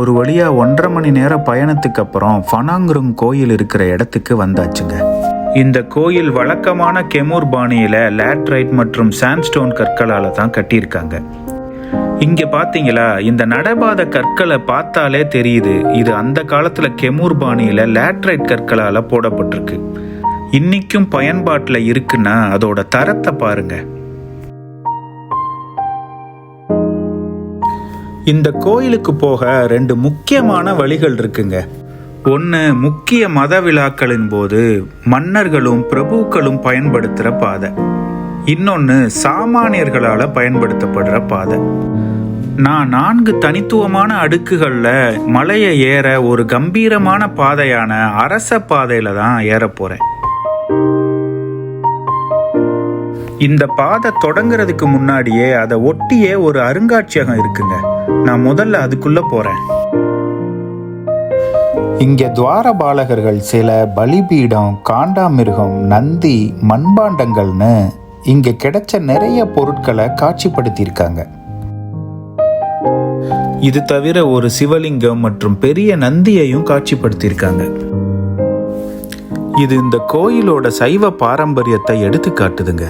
ஒரு வழியா 1.5 மணி நேர பயணத்துக்கு அப்புறம் ஃபனாங்ருங் கோயில் இருக்கிற இடத்துக்கு வந்தாச்சுங்க. இந்த கோயில் வழக்கமான கெமூர் பாணியில லேட்ரைட் மற்றும் சாண்ட்ஸ்டோன் கற்களால தான் கட்டியிருக்காங்க. இங்க பாத்தீங்களா, இந்த நடைபாத கற்களை பார்த்தாலே தெரியுது இது அந்த காலத்துல கெமூர் பாணியில லேட்ரைட் கற்களால போடப்பட்டிருக்கு. இன்னைக்கும் பயன்பாட்டுல இருக்குன்னா அதோட தரத்தை பாருங்க. இந்த கோயிலுக்கு போக 2 முக்கியமான வழிகள் இருக்குங்க. ஒன்று முக்கிய மத விழாக்களின் போது மன்னர்களும் பிரபுக்களும் பயன்படுத்துகிற பாதை, இன்னொன்று சாமானியர்களால் பயன்படுத்தப்படுற பாதை. நான் 4 தனித்துவமான அடுக்குகளில் மலையை ஏற ஒரு கம்பீரமான பாதையான அரச பாதையில் தான் ஏற போகிறேன். இந்த பாதை தொடங்குறதுக்கு முன்னாடியே அதை ஒட்டியே ஒரு அருங்காட்சியகம் இருக்குங்க. நான் முதல்ல அதுக்குள்ள போறேன். இங்க துவாரபாலகர்கள் சில, பலிபீடம், காண்டாமிருகம், நந்தி, மண்பாண்டங்கள்னு இங்க கிடைச்ச நிறைய பொருட்களை காட்சிப்படுத்தியிருக்காங்க. இது தவிர ஒரு சிவலிங்கம் மற்றும் பெரிய நந்தியையும் காட்சிப்படுத்தியிருக்காங்க. இது இந்த கோயிலோட சைவ பாரம்பரியத்தை எடுத்து காட்டுதுங்க.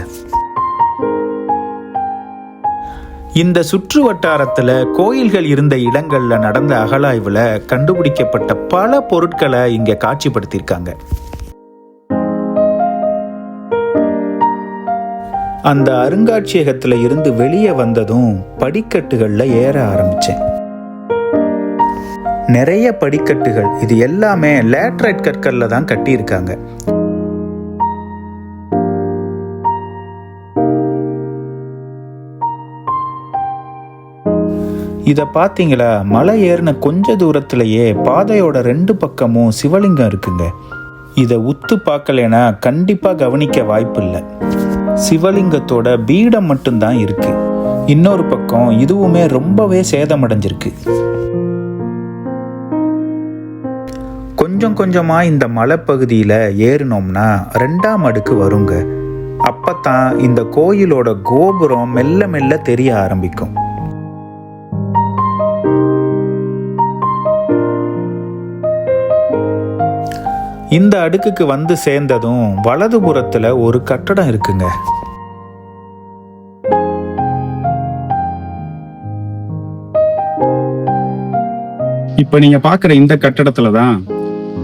இந்த சுற்று வட்டாரத்தில் கோயில்கள் இருந்த இடங்கள்ல நடந்த அகழாய்வுல கண்டுபிடிக்கப்பட்ட பல பொருட்களை இங்க காட்சிப்படுத்தியிருக்காங்க. அந்த அருங்காட்சியகத்துல இருந்து வெளியே வந்ததும் படிக்கட்டுகள்ல ஏற ஆரம்பிச்சேன். நிறைய படிக்கட்டுகள், இது எல்லாமே லேட்ரைட் கற்கள்ல தான் கட்டியிருக்காங்க. இதை பார்த்தீங்களா, மலை ஏறின கொஞ்ச தூரத்திலேயே பாதையோட 2 பக்கமும் சிவலிங்கம் இருக்குங்க. இதை உத்து பார்க்கலனா கண்டிப்பாக கவனிக்க வாய்ப்பு இல்லை. சிவலிங்கத்தோட பீடம் மட்டும்தான் இருக்கு. இன்னொரு பக்கம் இதுவுமே ரொம்பவே சேதமடைஞ்சிருக்கு. கொஞ்சம் கொஞ்சமா இந்த மலைப்பகுதியில் ஏறினோம்னா 2ஆம் அடுக்கு வருங்க. அப்பத்தான் இந்த கோயிலோட கோபுரம் மெல்ல மெல்ல தெரிய ஆரம்பிக்கும். இந்த அடுக்குக்கு வந்து சேர்ந்ததும் வலதுபுறத்துல ஒரு கட்டடம் இருக்குங்க. இப்ப நீங்க பாக்குற இந்த கட்டடத்துலதான்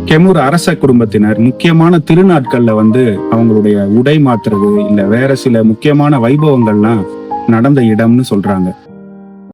கெமூர் அரச குடும்பத்தினர் முக்கியமான திருநாட்கள்ல வந்து அவங்களுடைய உடை மாத்துறது இல்ல வேற சில முக்கியமான வைபவங்கள்லாம் நடந்த இடம்னு சொல்றாங்க.